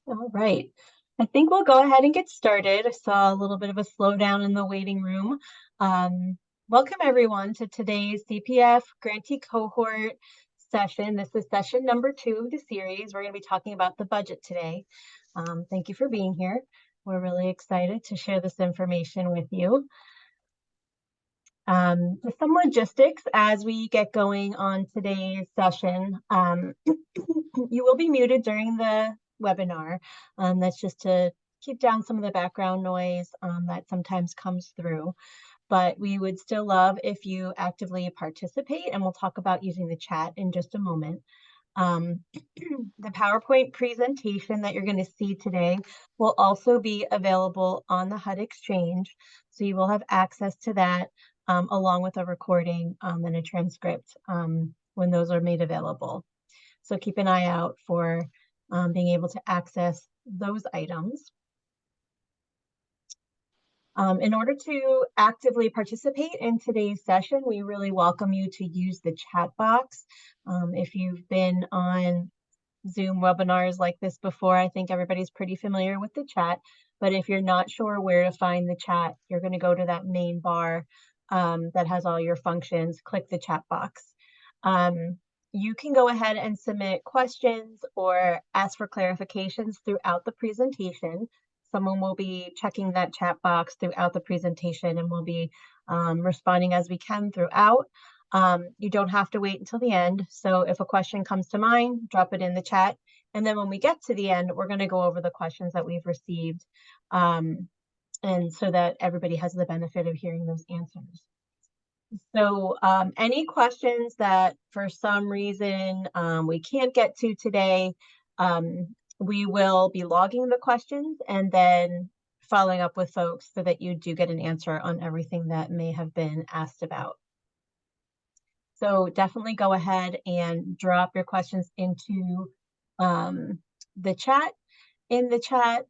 All right. I think we'll go ahead and get started. I saw a little bit of a slowdown in the waiting room. Welcome everyone to today's CPF Grantee Cohort session. This is session number 2 of the series. We're going to be talking about the budget today. Thank you for being here. We're really excited to share this information with you. Just some logistics as we get going on today's session. You will be muted during the webinar. That's just to keep down some of the background noise that sometimes comes through. But we would still love if you actively participate, and we'll talk about using the chat in just a moment. The PowerPoint presentation that you're going to see today will also be available on the HUD Exchange. So you will have access to that along with a recording and a transcript when those are made available. So keep an eye out for being able to access those items. In order to actively participate in today's session, we really welcome you to use the chat box. If you've been on Zoom webinars like this before, I think everybody's pretty familiar with the chat. But if you're not sure where to find the chat, you're going to go to that main bar that has all your functions. Click the chat box. You can go ahead and submit questions or ask for clarifications throughout the presentation. Someone will be checking that chat box throughout the presentation, and we'll be responding as we can throughout. You don't have to wait until the end. So if a question comes to mind, drop it in the chat. And then when we get to the end, we're going to go over the questions that we've received, and so that everybody has the benefit of hearing those answers. So any questions that for some reason we can't get to today, we will be logging the questions and then following up with folks so that you do get an answer on everything that may have been asked about. So definitely go ahead and drop your questions into the chat. In the chat,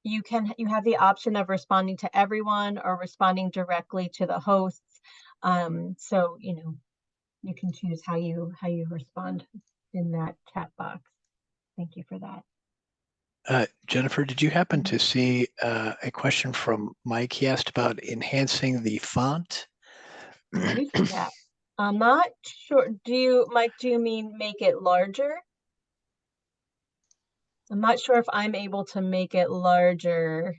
you have the option of responding to everyone or responding directly to the hosts. So you can choose how you respond in that chat box. Thank you for that. Jennifer, did you happen to see a question from Mike? He asked about enhancing the font. I do see that. I'm not sure. Mike, do you mean make it larger? I'm not sure if I'm able to make it larger.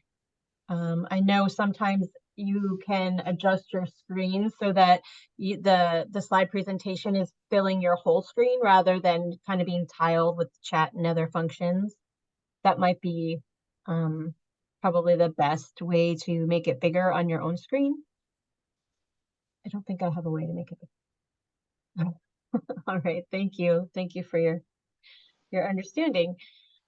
I know sometimes you can adjust your screen so that the slide presentation is filling your whole screen rather than kind of being tiled with chat and other functions. That might be probably the best way to make it bigger on your own screen. I don't think I have a way to make it bigger. All right, thank you. Thank you for your understanding.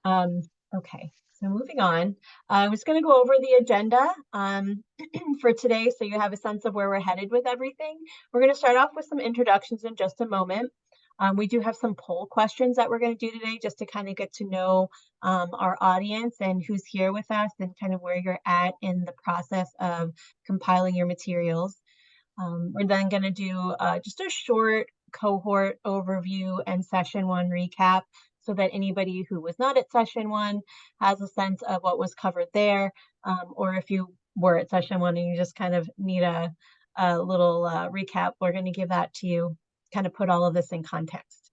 Okay, so moving on, I was going to go over the agenda for today so you have a sense of where we're headed with everything. We're going to start off with some introductions in just a moment. We do have some poll questions that we're going to do today just to kind of get to know our audience and who's here with us and kind of where you're at in the process of compiling your materials. We're then going to do just a short cohort overview and session 1 recap so that anybody who was not at session 1 has a sense of what was covered there, or if you were at session 1 and you just kind of need a little recap, we're going to give that to you, kind of put all of this in context.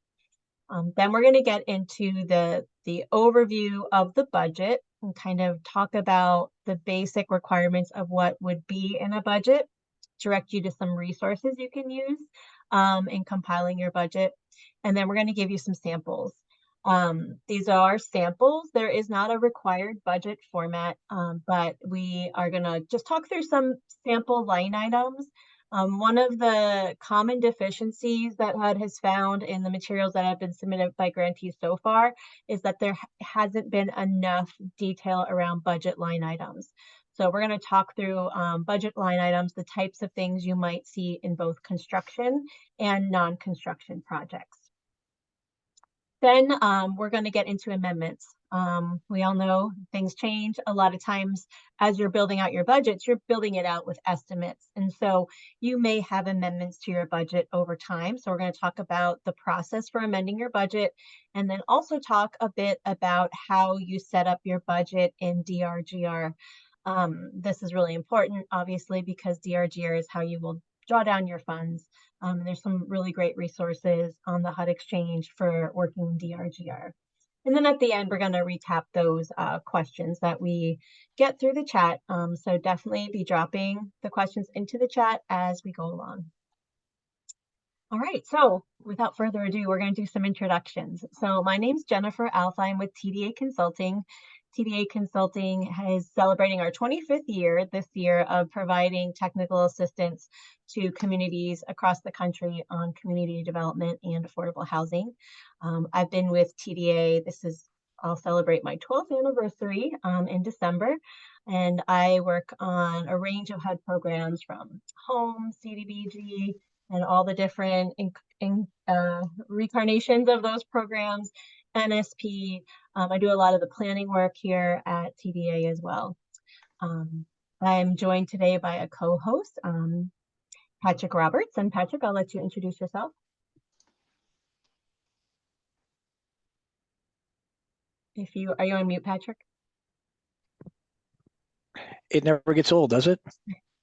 Then we're going to get into the overview of the budget and kind of talk about the basic requirements of what would be in a budget, direct you to some resources you can use in compiling your budget. And then we're going to give you some samples. These are samples. There is not a required budget format, but we are going to just talk through some sample line items. One of the common deficiencies that HUD has found in the materials that have been submitted by grantees so far is that there hasn't been enough detail around budget line items. So we're going to talk through budget line items, the types of things you might see in both construction and non-construction projects. Then we're going to get into amendments. We all know things change. A lot of times as you're building out your budgets, you're building it out with estimates. And so you may have amendments to your budget over time. So we're going to talk about the process for amending your budget, and then also talk a bit about how you set up your budget in DRGR. This is really important, obviously, because DRGR is how you will draw down your funds. There's some really great resources on the HUD Exchange for working DRGR. And then at the end, we're going to recap those questions that we get through the chat. So definitely be dropping the questions into the chat as we go along. All right, so without further ado, we're going to do some introductions. So my name's Jennifer Alpha. I'm with TDA Consulting. TDA Consulting is celebrating our 25th year this year of providing technical assistance to communities across the country on community development and affordable housing. I've been with TDA, I'll celebrate my 12th anniversary in December, and I work on a range of HUD programs from home, CDBG, and all the different reincarnations of those programs, NSP. I do a lot of the planning work here at TDA as well. I'm joined today by a co-host, Patrick Roberts. And Patrick, I'll let you introduce yourself. Are you on mute, Patrick? It never gets old, does it?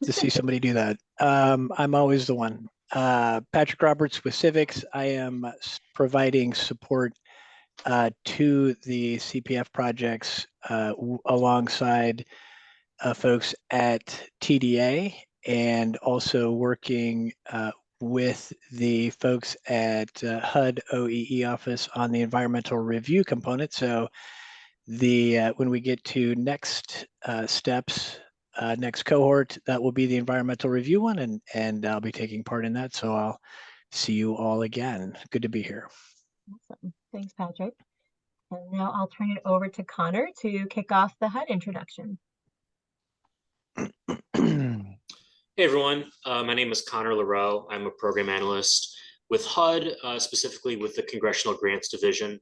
To see somebody do that. I'm always the one. Patrick Roberts with Civics. I am providing support to the CPF projects alongside folks at TDA, and also working with the folks at HUD OEE office on the environmental review component. So when we get to next steps, next cohort, that will be the environmental review one, and I'll be taking part in that. So I'll see you all again. Good to be here. Awesome. Thanks, Patrick. And now I'll turn it over to Connor to kick off the HUD introduction. Hey everyone, my name is Connor LaRoe. I'm a program analyst with HUD, specifically with the Congressional Grants Division,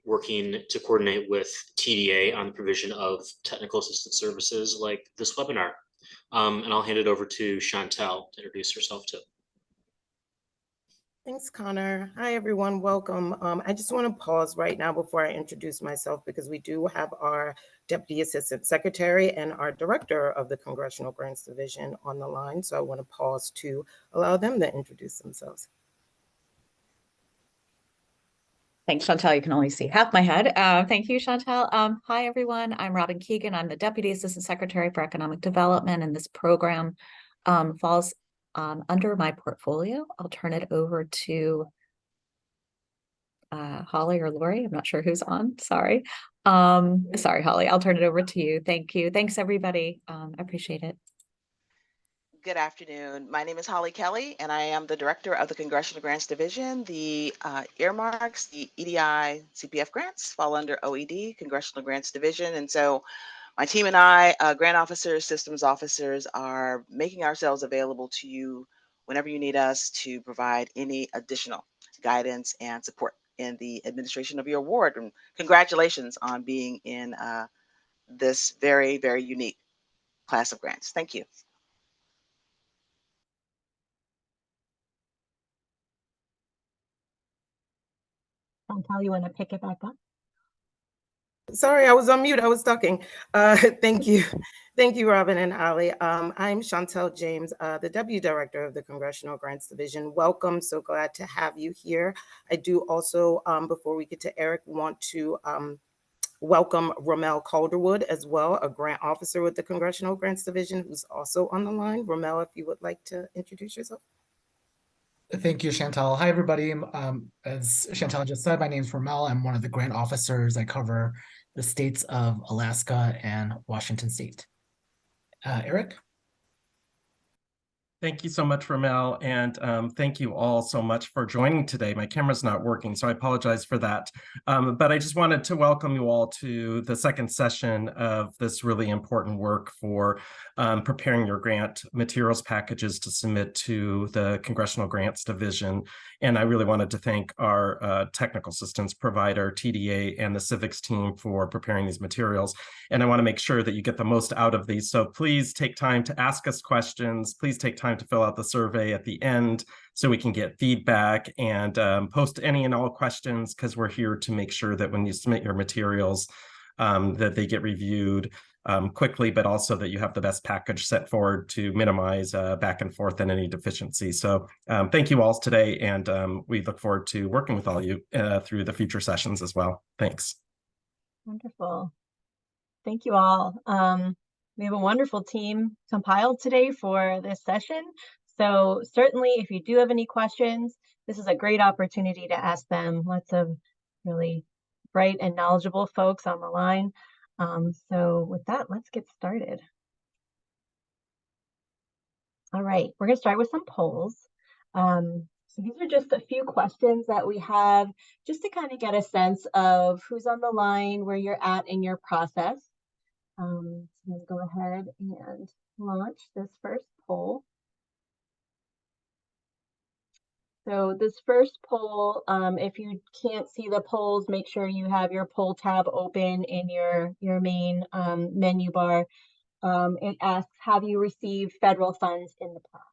working to coordinate with TDA on the provision of technical assistance services like this webinar. And I'll hand it over to Chantel to introduce herself too. Thanks, Connor. Hi, everyone. Welcome. I just want to pause right now before I introduce myself, because we do have our Deputy Assistant Secretary and our Director of the Congressional Grants Division on the line. So I want to pause to allow them to introduce themselves. Thanks, Chantel. You can only see half my head. Thank you, Chantel. Hi, everyone. I'm Robin Keegan. I'm the Deputy Assistant Secretary for Economic Development, and this program falls under my portfolio. I'll turn it over to Holly or Lori. I'm not sure who's on. Sorry. Sorry, Holly. I'll turn it over to you. Thank you. Thanks, everybody. I appreciate it. Good afternoon. My name is Holly Kelly, and I am the Director of the Congressional Grants Division. The earmarks, the EDI, CPF grants fall under OED, Congressional Grants Division. And so my team and I, grant officers, systems officers, are making ourselves available to you whenever you need us to provide any additional guidance and support in the administration of your award. And congratulations on being in this very, very unique class of grants. Thank you. Chantal, you want to pick it back up? Sorry, I was on mute. I was talking. Thank you. Thank you, Robin and Ali. I'm Chantel James, the Deputy Director of the Congressional Grants Division. Welcome. So glad to have you here. I do also, before we get to Eric, want to welcome Ramel Calderwood as well, a grant officer with the Congressional Grants Division, who's also on the line. Ramel, if you would like to introduce yourself. Thank you, Chantal. Hi, everybody. As Chantal just said, my name is Ramel. I'm one of the grant officers. I cover the states of Alaska and Washington State. Eric? Thank you so much, Ramel, and thank you all so much for joining today. My camera's not working, so I apologize for that. But I just wanted to welcome you all to the second session of this really important work for preparing your grant materials packages to submit to the Congressional Grants Division. And I really wanted to thank our technical assistance provider, TDA, and the civics team for preparing these materials. And I want to make sure that you get the most out of these. So please take time to ask us questions. Please take time to fill out the survey at the end so we can get feedback, and post any and all questions, because we're here to make sure that when you submit your materials, that they get reviewed quickly, but also that you have the best package set forward to minimize back and forth and any deficiency. So thank you all today, and we look forward to working with all you through the future sessions as well. Thanks. Wonderful. Thank you all. We have a wonderful team compiled today for this session. So certainly if you do have any questions, this is a great opportunity to ask them. Lots of really bright and knowledgeable folks on the line. So with that, let's get started. All right, we're gonna start with some polls. So these are just a few questions that we have just to kind of get a sense of who's on the line, where you're at in your process. So I'm going to go ahead and launch this first poll. So this first poll, if you can't see the polls, make sure you have your poll tab open in your main menu bar. It asks, have you received federal funds in the past?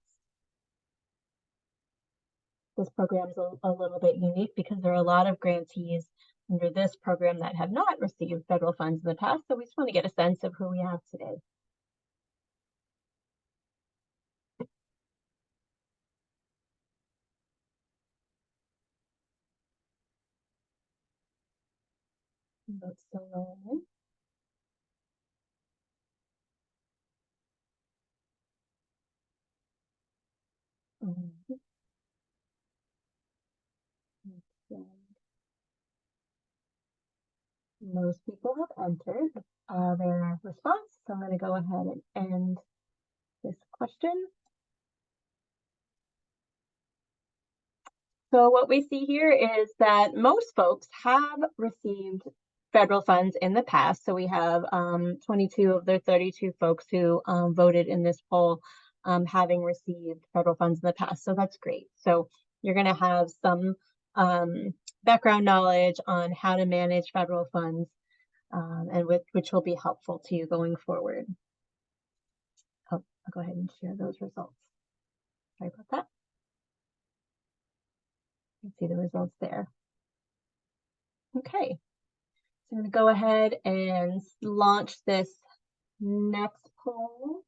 This program is a little bit unique because there are a lot of grantees under this program that have not received federal funds in the past. So we just want to get a sense of who we have today. Votes still rolling in. Most people have entered their response, so I'm going to go ahead and end this question. So what we see here is that most folks have received federal funds in the past. So we have 22 of the 32 folks who voted in this poll having received federal funds in the past. So that's great. So you're going to have some background knowledge on how to manage federal funds, and which will be helpful to you going forward. Oh, I'll go ahead and share those results. Sorry about that. You can see the results there. Okay, so I'm going to go ahead and launch this next poll.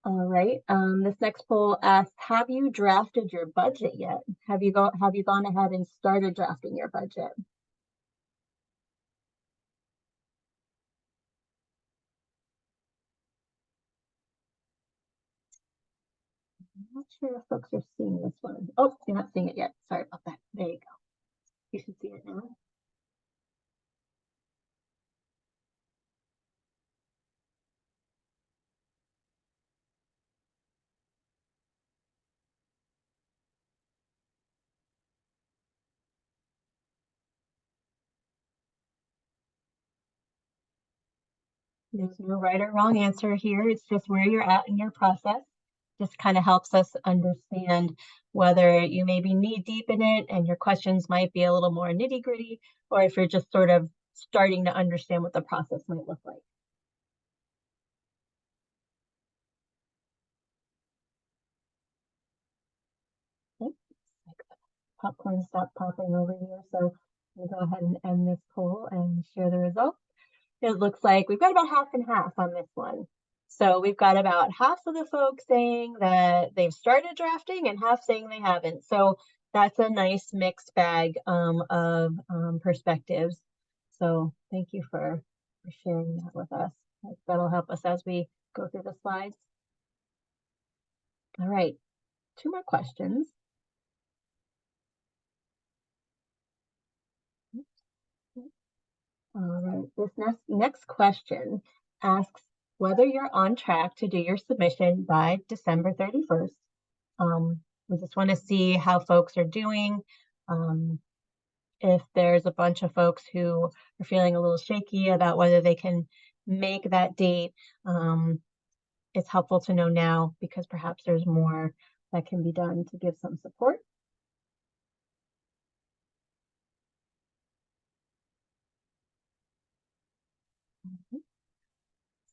All right, this next poll asks, have you drafted your budget yet? Have you gone ahead and started drafting your budget? I'm not sure if folks are seeing this one. Oh, you're not seeing it yet. Sorry about that. There you go. You should see it now. There's no right or wrong answer here. It's just where you're at in your process. Just kind of helps us understand whether you may be knee deep in it and your questions might be a little more nitty gritty, or if you're just sort of starting to understand what the process might look like. Okay. Popcorn stopped popping over here. So we'll go ahead and end this poll and share the results. It looks like we've got about half and half on this one. So we've got about half of the folks saying that they've started drafting and half saying they haven't. So that's a nice mixed bag of perspectives. So thank you for sharing that with us. That'll help us as we go through the slides. All right, 2 more questions. All right, this next question asks, whether you're on track to do your submission by December 31st. We just want to see how folks are doing. If there's a bunch of folks who are feeling a little shaky about whether they can make that date, it's helpful to know now because perhaps there's more that can be done to give some support.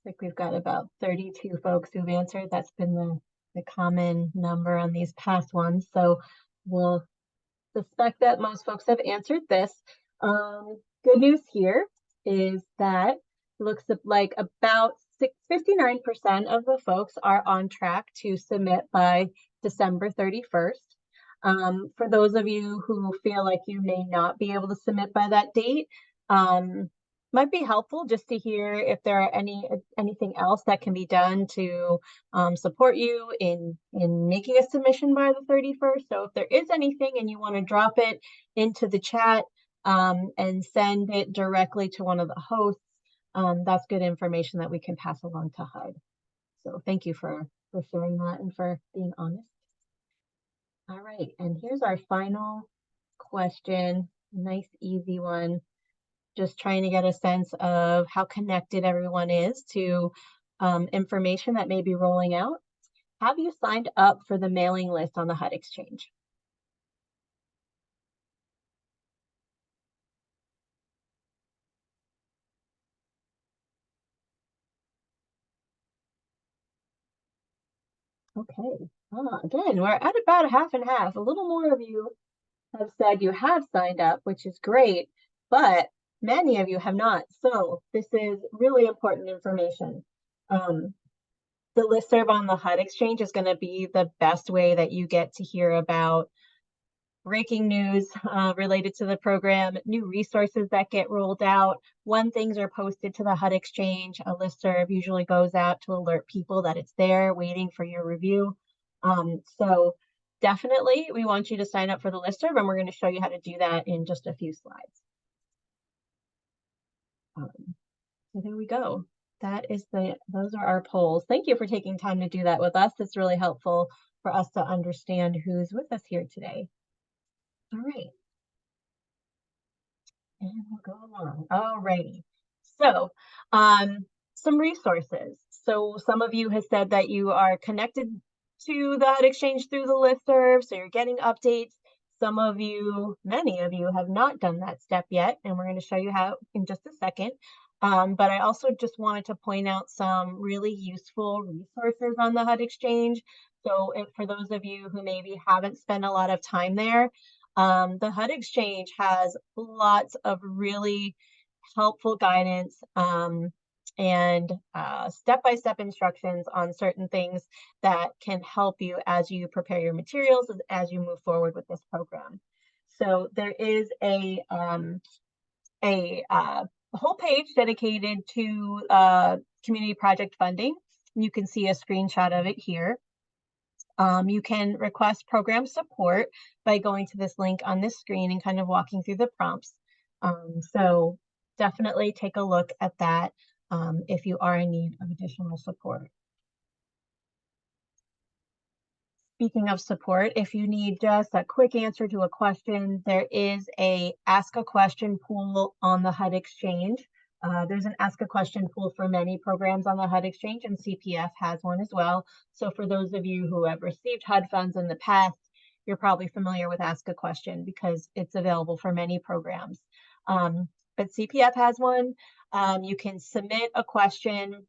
Looks like we've got about 32 folks who've answered. That's been the common number on these past ones. So we'll suspect that most folks have answered this. Good news here is that it looks like about 59% of the folks are on track to submit by December 31st. For those of you who feel like you may not be able to submit by that date, might be helpful just to hear if there are anything else that can be done to support you in making a submission by the 31st. So if there is anything and you want to drop it into the chat and send it directly to one of the hosts, that's good information that we can pass along to HUD. So thank you for sharing that and for being honest. All right, and here's our final question, nice easy one. Just trying to get a sense of how connected everyone is to information that may be rolling out. Have you signed up for the mailing list on the HUD Exchange? Okay, again, we're at about a half and half. A little more of you have said you have signed up, which is great, but many of you have not. So this is really important information. The listserv on the HUD Exchange is going to be the best way that you get to hear about breaking news related to the program, new resources that get rolled out. When things are posted to the HUD Exchange, a listserv usually goes out to alert people that it's there waiting for your review. So definitely we want you to sign up for the listserv, and we're going to show you how to do that in just a few slides. So there we go. Those are our polls. Thank you for taking time to do that with us. It's really helpful for us to understand who's with us here today. All right. And we'll go along. All righty. So some resources. So some of you have said that you are connected to the HUD Exchange through the listserv, so you're getting updates. Some of you, many of you, have not done that step yet, and we're going to show you how in just a second. But I also just wanted to point out some really useful resources on the HUD Exchange. So for those of you who maybe haven't spent a lot of time there, the HUD Exchange has lots of really helpful guidance and step-by-step instructions on certain things that can help you as you prepare your materials as you move forward with this program. So there is a whole page dedicated to community project funding. You can see a screenshot of it here. You can request program support by going to this link on this screen and kind of walking through the prompts. So definitely take a look at that if you are in need of additional support. Speaking of support, if you need just a quick answer to a question, there is a Ask a Question pool on the HUD Exchange. There's an Ask a Question pool for many programs on the HUD Exchange, and CPF has one as well. So for those of you who have received HUD funds in the past, you're probably familiar with Ask a Question because it's available for many programs. But CPF has one. You can submit a question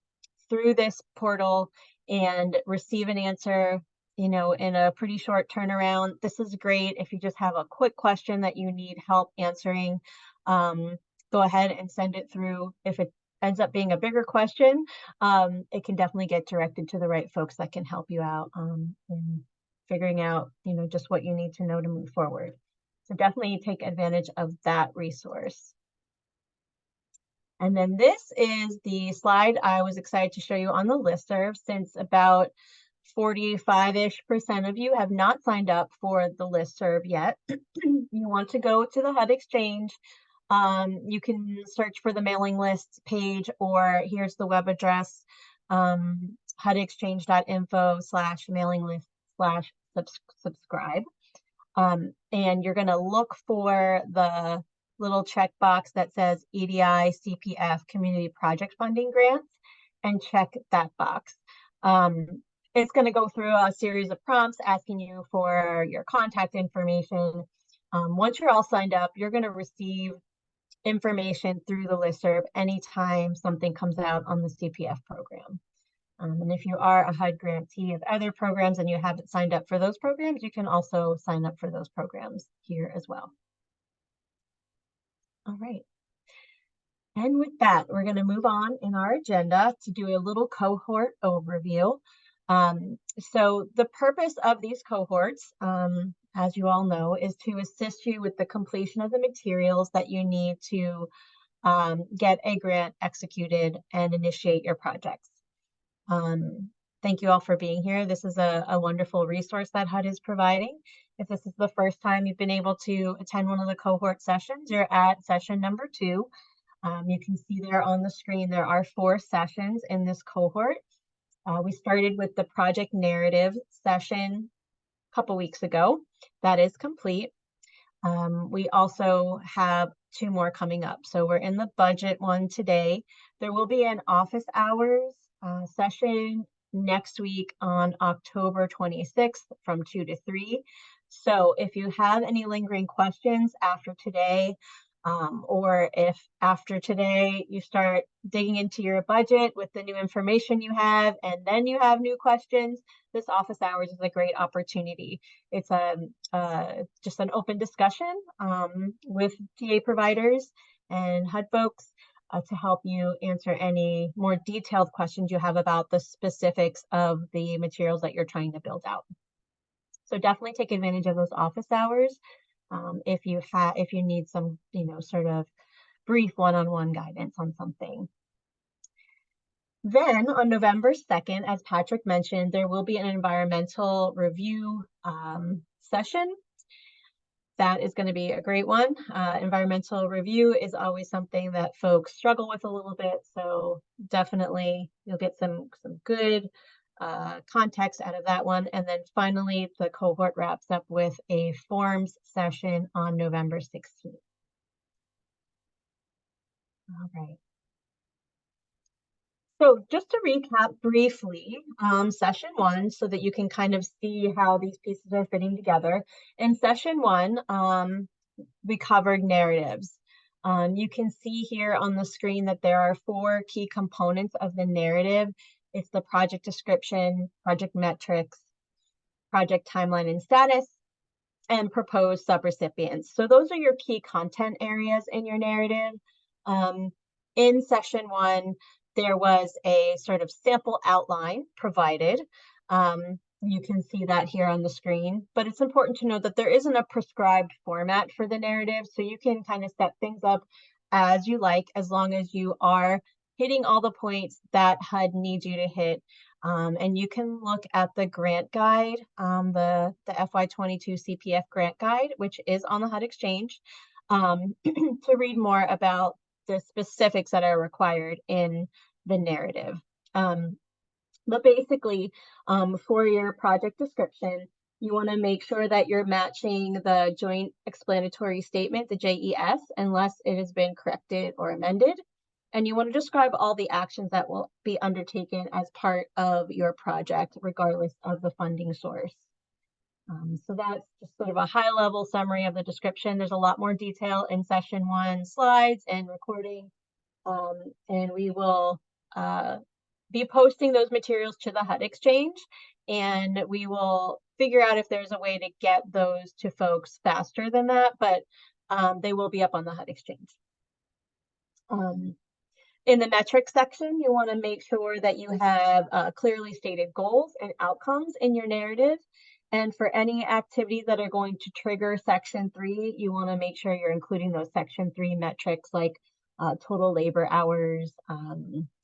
through this portal and receive an answer, you know, in a pretty short turnaround. This is great if you just have a quick question that you need help answering. Go ahead and send it through. If it ends up being a bigger question, it can definitely get directed to the right folks that can help you out in figuring out, you know, just what you need to know to move forward. So definitely take advantage of that resource. And then this is the slide I was excited to show you on the listserv, since about 45-ish% of you have not signed up for the listserv yet. You want to go to the HUD Exchange. You can search for the mailing list page, or here's the web address. hudexchange.info/mailing list/subscribe. And you're going to look for the little checkbox that says EDI CPF Community Project Funding Grants and check that box. It's going to go through a series of prompts asking you for your contact information. Once you're all signed up, you're going to receive information through the listserv anytime something comes out on the CPF program. And if you are a HUD grantee of other programs and you haven't signed up for those programs, you can also sign up for those programs here as well. All right. And with that, we're going to move on in our agenda to do a little cohort overview. So the purpose of these cohorts, as you all know, is to assist you with the completion of the materials that you need to get a grant executed and initiate your projects. Thank you all for being here. This is a wonderful resource that HUD is providing. If this is the first time you've been able to attend one of the cohort sessions, you're at session number 2. You can see there on the screen, there are 4 sessions in this cohort. We started with the project narrative session a couple weeks ago. That is complete. We also have 2 more coming up. So we're in the budget one today. There will be an office hours session next week on October 26th from 2 to 3. So if you have any lingering questions after today, or if after today you start digging into your budget with the new information you have, and then you have new questions, this office hours is a great opportunity. It's just an open discussion with TA providers and HUD folks to help you answer any more detailed questions you have about the specifics of the materials that you're trying to build out. So definitely take advantage of those office hours if you need some, sort of brief one-on-one guidance on something. Then on November 2nd, as Patrick mentioned, there will be an environmental review session. That is going to be a great one. Environmental review is always something that folks struggle with a little bit. So definitely you'll get some good context out of that one. And then finally, the cohort wraps up with a forms session on November 16th. All right. So just to recap briefly, session 1, so that you can kind of see how these pieces are fitting together. In session 1, we covered narratives. You can see here on the screen that there are 4 key components of the narrative. It's the project description, project metrics, project timeline and status, and proposed subrecipients. So those are your key content areas in your narrative. In session 1, there was a sort of sample outline provided. You can see that here on the screen, but it's important to note that there isn't a prescribed format for the narrative, so you can kind of set things up as you like, as long as you are hitting all the points that HUD needs you to hit. And you can look at the grant guide, the FY22 CPF grant guide, which is on the HUD Exchange, to read more about the specifics that are required in the narrative. But basically, for your project description, you want to make sure that you're matching the joint explanatory statement, the JES, unless it has been corrected or amended. And you want to describe all the actions that will be undertaken as part of your project, regardless of the funding source. So that's just sort of a high-level summary of the description. There's a lot more detail in session 1 slides and recording. And we will be posting those materials to the HUD Exchange, and we will figure out if there's a way to get those to folks faster than that, but they will be up on the HUD Exchange. In the metrics section, you want to make sure that you have clearly stated goals and outcomes in your narrative. And for any activities that are going to trigger section 3, you want to make sure you're including those section 3 metrics like total labor hours,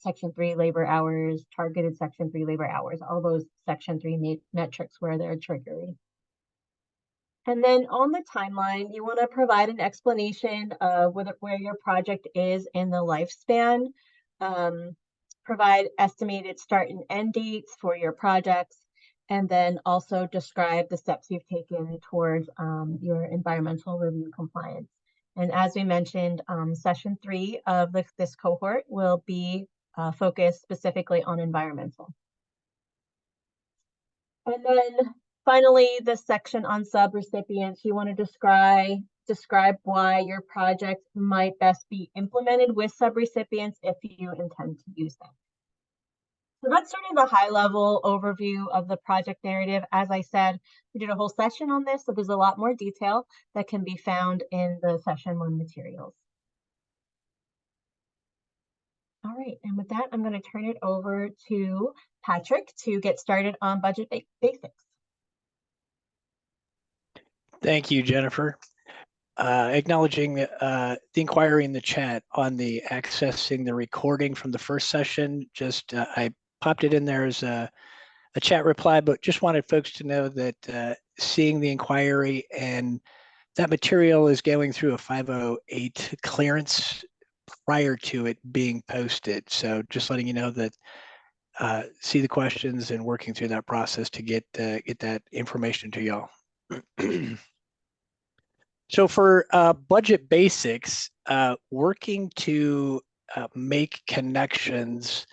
section 3 labor hours, targeted section 3 labor hours, all those section 3 metrics where they're triggering. And then on the timeline, you want to provide an explanation of where your project is in the lifespan. provide estimated start and end dates for your projects, and then also describe the steps you've taken towards your environmental review compliance. And as we mentioned, session 3 of this cohort will be focused specifically on environmental. And then finally, this section on subrecipients, you want to describe why your project might best be implemented with subrecipients if you intend to use them. So that's sort of the high level overview of the project narrative. As I said, we did a whole session on this, so there's a lot more detail that can be found in the session 1 materials. All right, and with that, I'm going to turn it over to Patrick to get started on budget basics. Thank you, Jennifer. Acknowledging the inquiry in the chat on the accessing the recording from the first session. Just I popped it in there as a chat reply, but just wanted folks to know that seeing the inquiry and that material is going through a 508 clearance prior to it being posted. So just letting you know that see the questions and working through that process to get that information to y'all. So for budget basics, working to make connections,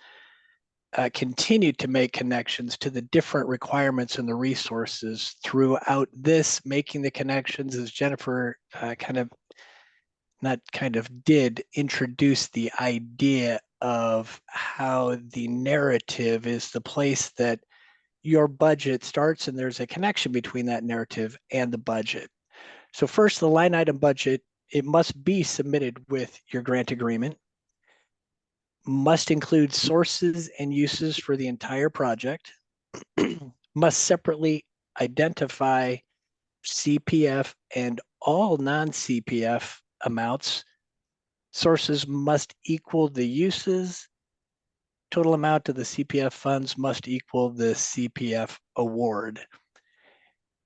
continue to make connections to the different requirements and the resources throughout this, making the connections, as Jennifer did introduce the idea of how the narrative is the place that your budget starts, and there's a connection between that narrative and the budget. So first, the line item budget, it must be submitted with your grant agreement, must include sources and uses for the entire project, must separately identify CPF and all non-CPF amounts. Sources must equal the uses. Total amount of the CPF funds must equal the CPF award.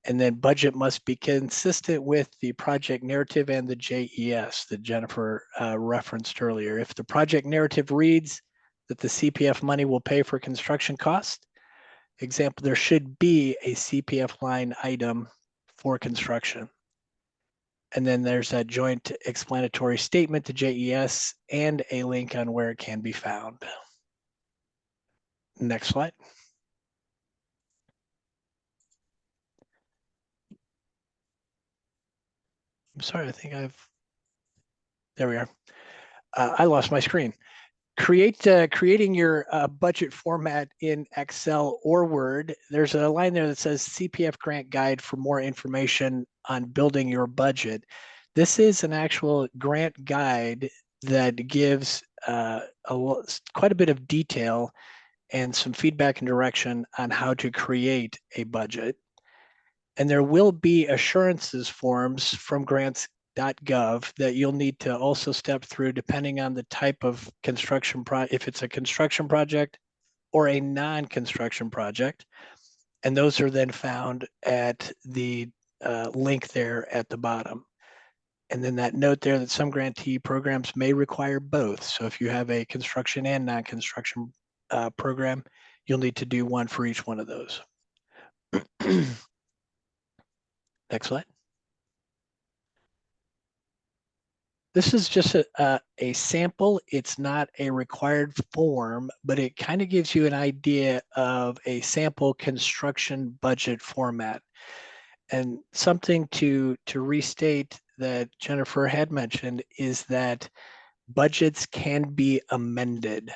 And then budget must be consistent with the project narrative and the JES that Jennifer referenced earlier. If the project narrative reads that the CPF money will pay for construction costs, example, there should be a CPF line item for construction. And then there's that joint explanatory statement to JES and a link on where it can be found. Next slide. I'm sorry, I think there we are. I lost my screen. Creating your budget format in Excel or Word. There's a line there that says CPF grant guide for more information on building your budget. This is an actual grant guide that gives quite a bit of detail and some feedback and direction on how to create a budget. And there will be assurances forms from grants.gov that you'll need to also step through depending on the type of construction if it's a construction project or a non-construction project. And those are then found at the link there at the bottom. And then that note there that some grantee programs may require both. So if you have a construction and non-construction program, you'll need to do one for each one of those. Next slide. This is just a sample. It's not a required form, but it kind of gives you an idea of a sample construction budget format. And something to restate that Jennifer had mentioned is that budgets can be amended.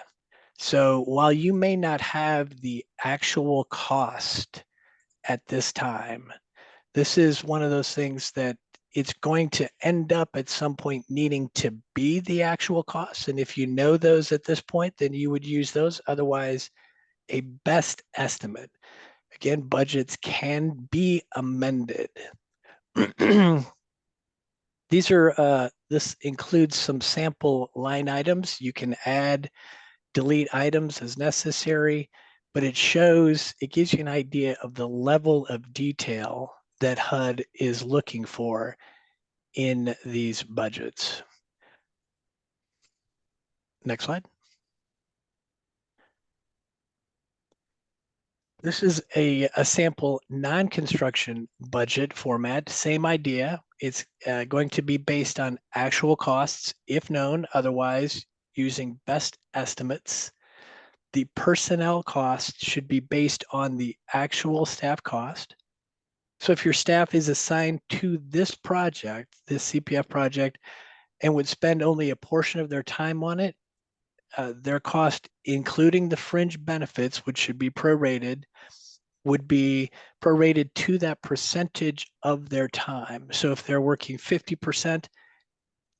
So while you may not have the actual cost at this time, this is one of those things that it's going to end up at some point needing to be the actual costs. And if you know those at this point, then you would use those. Otherwise, a best estimate. Again, budgets can be amended. These are, this includes some sample line items. You can add, delete items as necessary, but it gives you an idea of the level of detail that HUD is looking for in these budgets. Next slide. This is a sample non-construction budget format, same idea. It's going to be based on actual costs, if known, otherwise using best estimates. The personnel cost should be based on the actual staff cost. So if your staff is assigned to this project, this CPF project, and would spend only a portion of their time on it, their cost, including the fringe benefits, which should be prorated, would be prorated to that percentage of their time. So if they're working 50%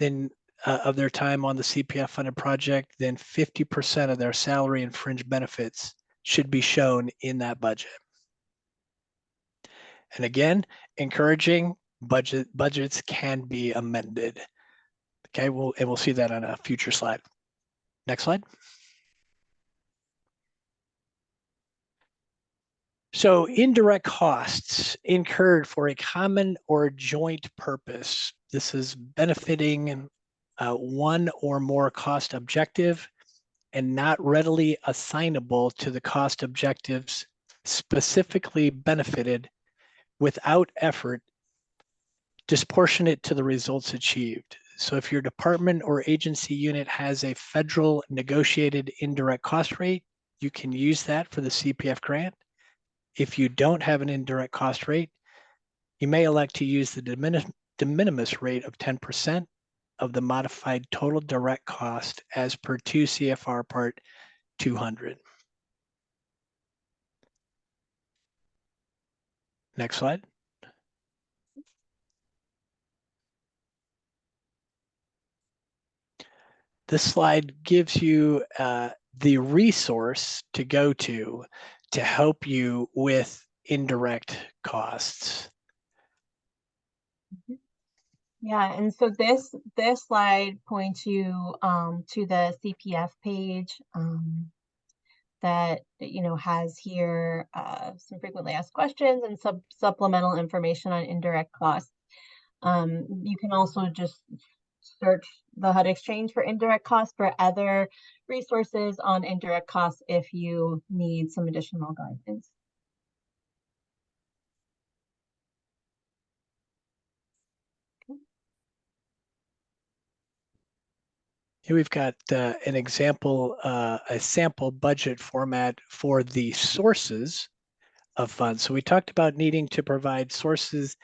then of their time on the CPF funded project, then 50% of their salary and fringe benefits should be shown in that budget. And again, encouraging budgets can be amended. Okay, we'll see that on a future slide. Next slide. So indirect costs incurred for a common or joint purpose. This is benefiting one or more cost objective and not readily assignable to the cost objectives specifically benefited without effort disproportionate to the results achieved. So if your department or agency unit has a federal negotiated indirect cost rate, you can use that for the CPF grant. If you don't have an indirect cost rate, you may elect to use the de minimis rate of 10% of the modified total direct cost as per 2 CFR Part 200. Next slide. This slide gives you the resource to go to help you with indirect costs. Yeah, and so this slide points you to the CPF page that has here some frequently asked questions and supplemental information on indirect costs. You can also just search the HUD Exchange for indirect costs for other resources on indirect costs if you need some additional guidance. Here we've got an example, a sample budget format for the sources of funds. So we talked about needing to provide sources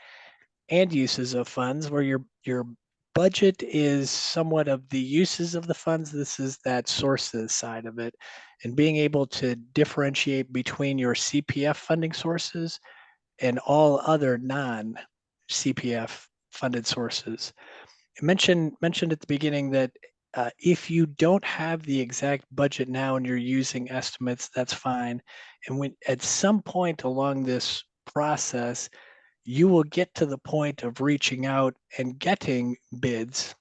and uses of funds where your budget is somewhat of the uses of the funds. This is that sources side of it, and being able to differentiate between your CPF funding sources and all other non-CPF funded sources. I mentioned at the beginning that if you don't have the exact budget now and you're using estimates, that's fine. And when at some point along this process, you will get to the point of reaching out and getting bids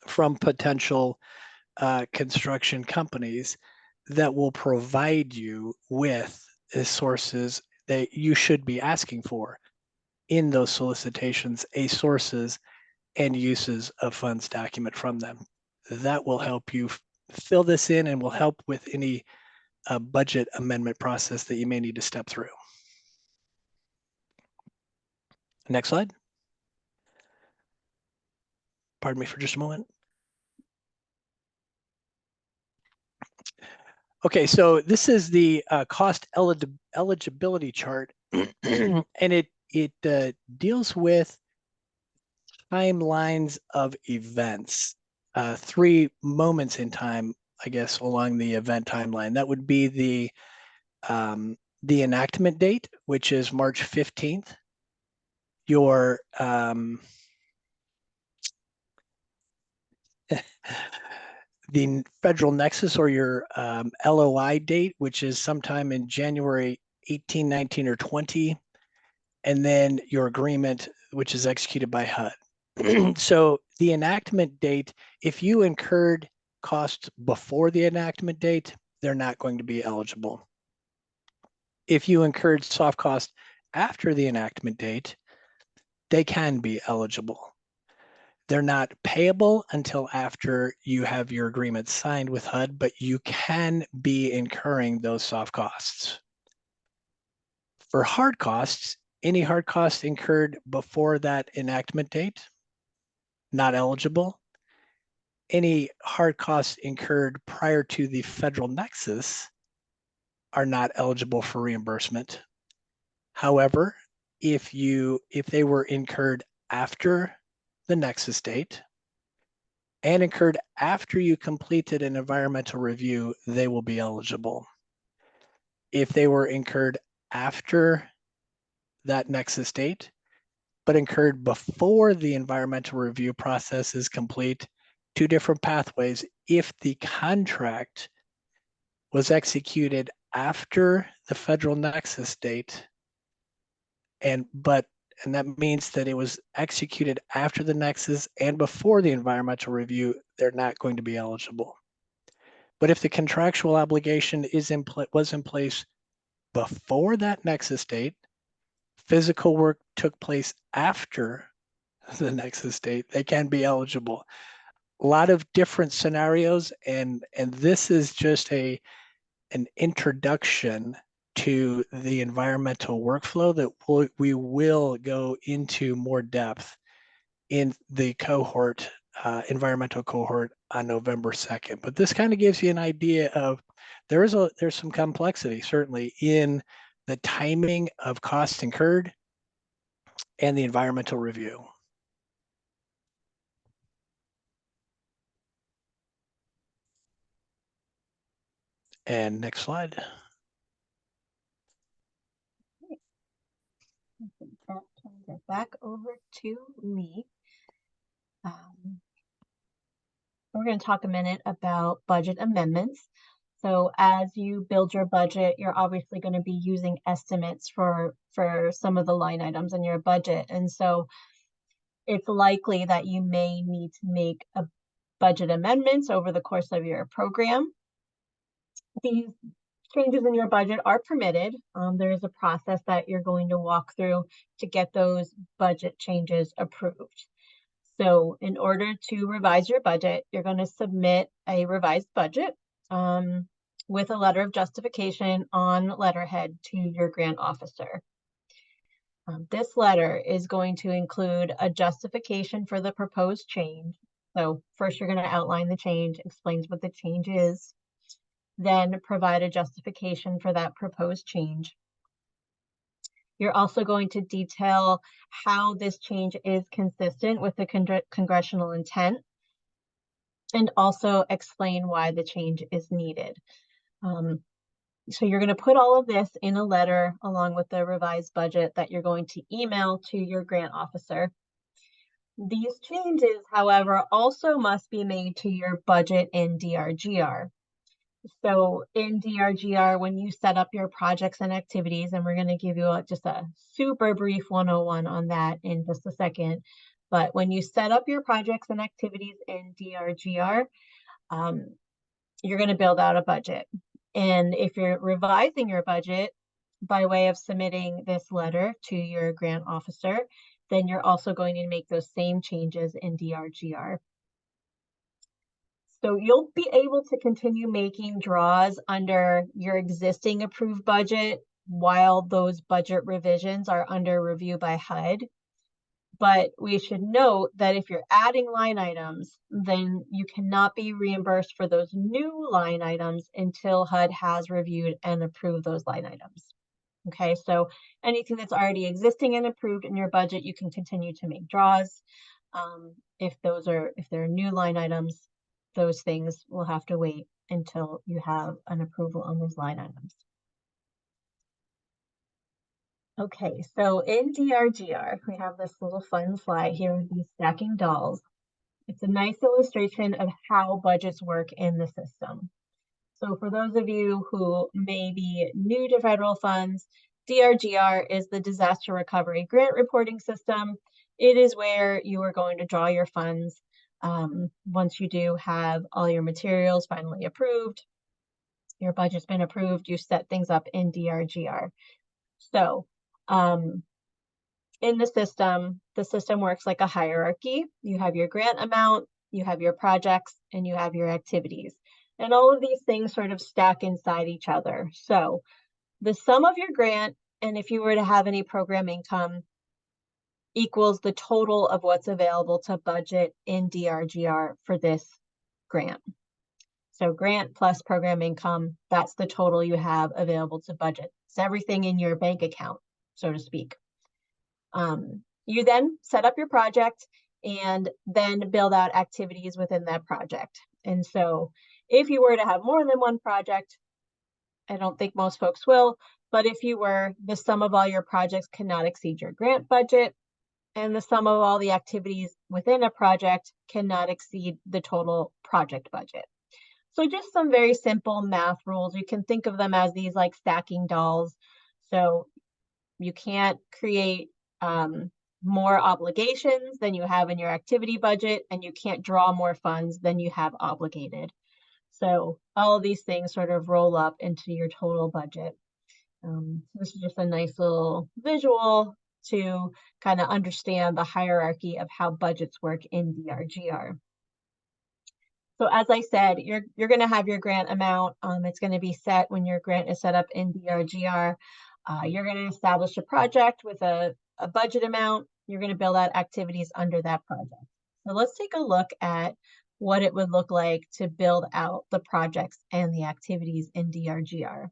from potential construction companies that will provide you with the sources that you should be asking for in those solicitations, a sources and uses of funds document from them. That will help you fill this in and will help with any budget amendment process that you may need to step through. Next slide. Pardon me for just a moment. Okay, so this is the cost eligibility chart, and it deals with timelines of events, 3 moments in time, I guess, along the event timeline. That would be the enactment date, which is March 15th. Your the federal nexus or your LOI date, which is sometime in January 18, 19, or 20, and then your agreement, which is executed by HUD. So the enactment date, if you incurred costs before the enactment date, they're not going to be eligible. If you incurred soft costs after the enactment date, they can be eligible. They're not payable until after you have your agreement signed with HUD, but you can be incurring those soft costs. For hard costs, any hard costs incurred before that enactment date, not eligible. Any hard costs incurred prior to the federal nexus are not eligible for reimbursement. However, if they were incurred after the nexus date and incurred after you completed an environmental review, they will be eligible. If they were incurred after that nexus date, but incurred before the environmental review process is complete, two different pathways. If the contract was executed after the federal nexus date, and that means that it was executed after the nexus and before the environmental review, they're not going to be eligible. But if the contractual obligation was in place before that nexus date, physical work took place after the nexus date, they can be eligible. A lot of different scenarios, and this is just an introduction to the environmental workflow that we will go into more depth in the cohort, environmental cohort on November 2nd. But this kind of gives you an idea of there's some complexity certainly in the timing of costs incurred and the environmental review. And next slide. That turns it back over to me. We're going to talk a minute about budget amendments. So as you build your budget, you're obviously going to be using estimates for some of the line items in your budget. And so it's likely that you may need to make a budget amendments over the course of your program. These changes in your budget are permitted. There is a process that you're going to walk through to get those budget changes approved. So in order to revise your budget, you're going to submit a revised budget with a letter of justification on letterhead to your grant officer. This letter is going to include a justification for the proposed change. So first you're going to outline the change, explains what the change is, then provide a justification for that proposed change. You're also going to detail how this change is consistent with the congressional intent, and also explain why the change is needed. So you're going to put all of this in a letter along with the revised budget that you're going to email to your grant officer. These changes, however, also must be made to your budget in DRGR. So in DRGR, when you set up your projects and activities, and we're going to give you just a super brief 101 on that in just a second, but when you set up your projects and activities in DRGR, you're going to build out a budget. And if you're revising your budget by way of submitting this letter to your grant officer, then you're also going to make those same changes in DRGR. So you'll be able to continue making draws under your existing approved budget while those budget revisions are under review by HUD. But we should note that if you're adding line items, then you cannot be reimbursed for those new line items until HUD has reviewed and approved those line items. Okay, so anything that's already existing and approved in your budget, you can continue to make draws. If there are new line items, those things will have to wait until you have an approval on those line items. Okay, so in DRGR, we have this little fun slide here with these stacking dolls. It's a nice illustration of how budgets work in the system. So for those of you who may be new to federal funds, DRGR is the Disaster Recovery Grant Reporting System. It is where you are going to draw your funds once you do have all your materials finally approved, your budget's been approved, you set things up in DRGR. So in the system works like a hierarchy. You have your grant amount, you have your projects, and you have your activities. And all of these things sort of stack inside each other. So the sum of your grant and if you were to have any program income, equals the total of what's available to budget in DRGR for this grant. So grant plus program income, that's the total you have available to budget. It's everything in your bank account, so to speak. You then set up your project and then build out activities within that project. And so if you were to have more than one project, I don't think most folks will, but if you were, the sum of all your projects cannot exceed your grant budget, and the sum of all the activities within a project cannot exceed the total project budget. So just some very simple math rules. You can think of them as these like stacking dolls. So you can't create more obligations than you have in your activity budget, and you can't draw more funds than you have obligated. So all of these things sort of roll up into your total budget. This is just a nice little visual to kind of understand the hierarchy of how budgets work in DRGR. So as I said, you're going to have your grant amount. It's going to be set when your grant is set up in DRGR. You're going to establish a project with a budget amount. You're going to build out activities under that project. So let's take a look at what it would look like to build out the projects and the activities in DRGR.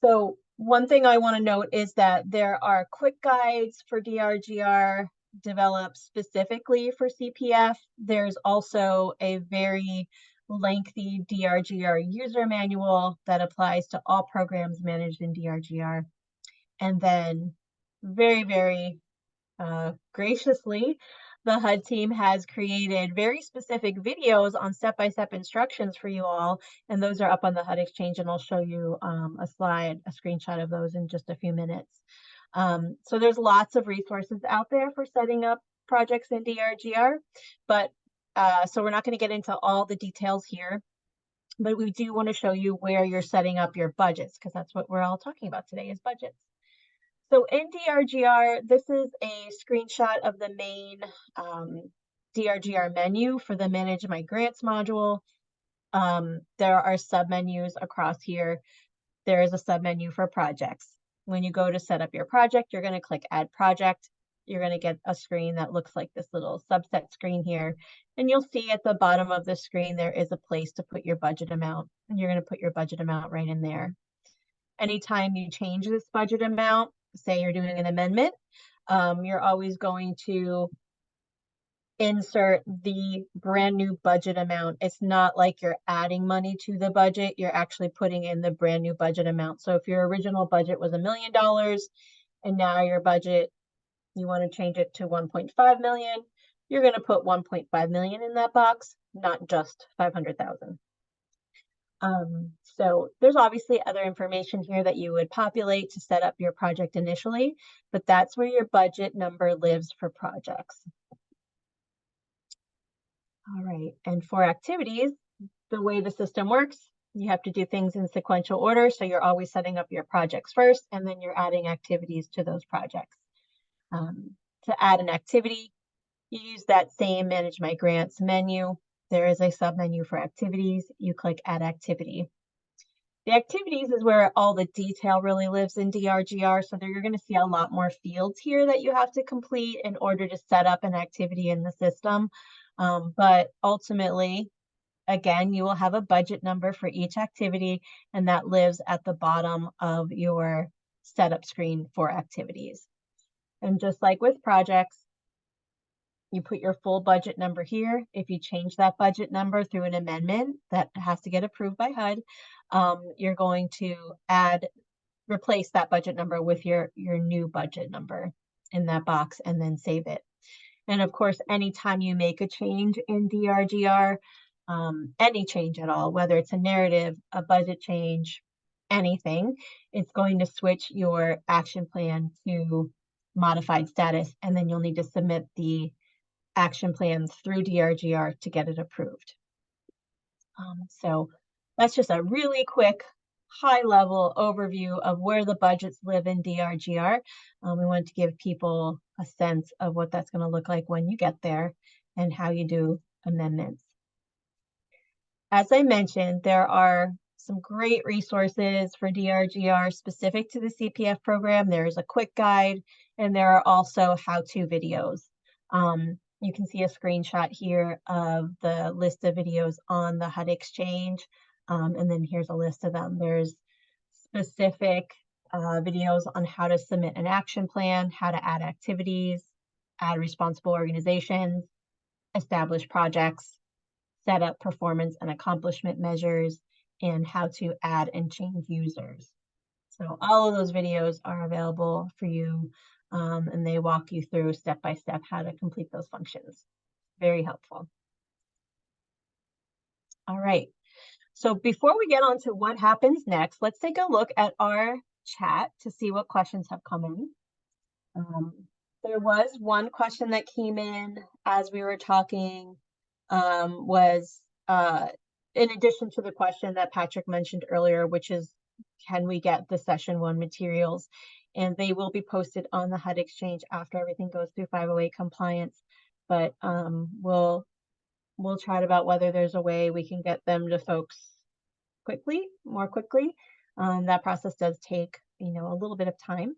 So one thing I want to note is that there are quick guides for DRGR developed specifically for CPF. There's also a very lengthy DRGR user manual that applies to all programs managed in DRGR. And then very, very graciously, the HUD team has created very specific videos on step-by-step instructions for you all, and those are up on the HUD Exchange, and I'll show you a screenshot of those in just a few minutes. So there's lots of resources out there for setting up projects in DRGR, but so we're not going to get into all the details here, but we do want to show you where you're setting up your budgets, because that's what we're all talking about today is budgets. So in DRGR, this is a screenshot of the main DRGR menu for the Manage My Grants module. There are submenus across here. There is a submenu for projects. When you go to set up your project, you're going to click Add Project. You're going to get a screen that looks like this little subset screen here. And you'll see at the bottom of the screen, there is a place to put your budget amount. And you're going to put your budget amount right in there. Anytime you change this budget amount, say you're doing an amendment, you're always going to insert the brand new budget amount. It's not like you're adding money to the budget, you're actually putting in the brand new budget amount. So if your original budget was $1 million and now your budget, you want to change it to 1.5 million, you're going to put 1.5 million in that box, not just 500,000. So there's obviously other information here that you would populate to set up your project initially, but that's where your budget number lives for projects. All right, and for activities, the way the system works, you have to do things in sequential order. So you're always setting up your projects first, and then you're adding activities to those projects. To add an activity, you use that same Manage My Grants menu. There is a submenu for activities. You click Add Activity. The activities is where all the detail really lives in DRGR. So you're going to see a lot more fields here that you have to complete in order to set up an activity in the system. But ultimately, again, you will have a budget number for each activity, and that lives at the bottom of your setup screen for activities. And just like with projects, you put your full budget number here. If you change that budget number through an amendment that has to get approved by HUD, you're going to replace that budget number with your new budget number in that box and then save it. And of course, anytime you make a change in DRGR, any change at all, whether it's a narrative, a budget change, anything, it's going to switch your action plan to modified status, and then you'll need to submit the action plans through DRGR to get it approved. So that's just a really quick high-level overview of where the budgets live in DRGR. We wanted to give people a sense of what that's going to look like when you get there and how you do amendments. As I mentioned, there are some great resources for DRGR specific to the CPF program. There's a quick guide, and there are also how-to videos. You can see a screenshot here of the list of videos on the HUD Exchange, and then here's a list of them. There's specific videos on how to submit an action plan, how to add activities, add responsible organizations, establish projects, set up performance and accomplishment measures, and how to add and change users. So all of those videos are available for you, and they walk you through step by step how to complete those functions. Very helpful. All right. So before we get on to what happens next, let's take a look at our chat to see what questions have come in. There was one question that came in as we were talking, was in addition to the question that Patrick mentioned earlier, which is, can we get the session 1 materials? And they will be posted on the HUD Exchange after everything goes through 508 compliance. But we'll chat about whether there's a way we can get them to folks more quickly. That process does take, a little bit of time.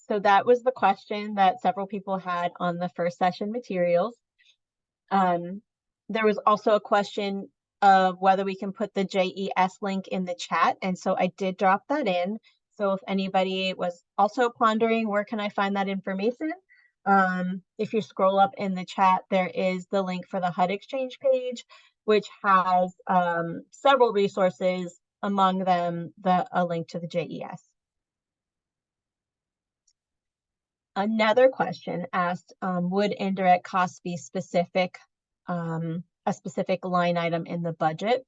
So that was the question that several people had on the first session materials. There was also a question of whether we can put the JES link in the chat. And so I did drop that in. So if anybody was also pondering, where can I find that information? If you scroll up in the chat, there is the link for the HUD Exchange page, which has several resources, among them a link to the JES. Another question asked, would indirect costs be a specific line item in the budget?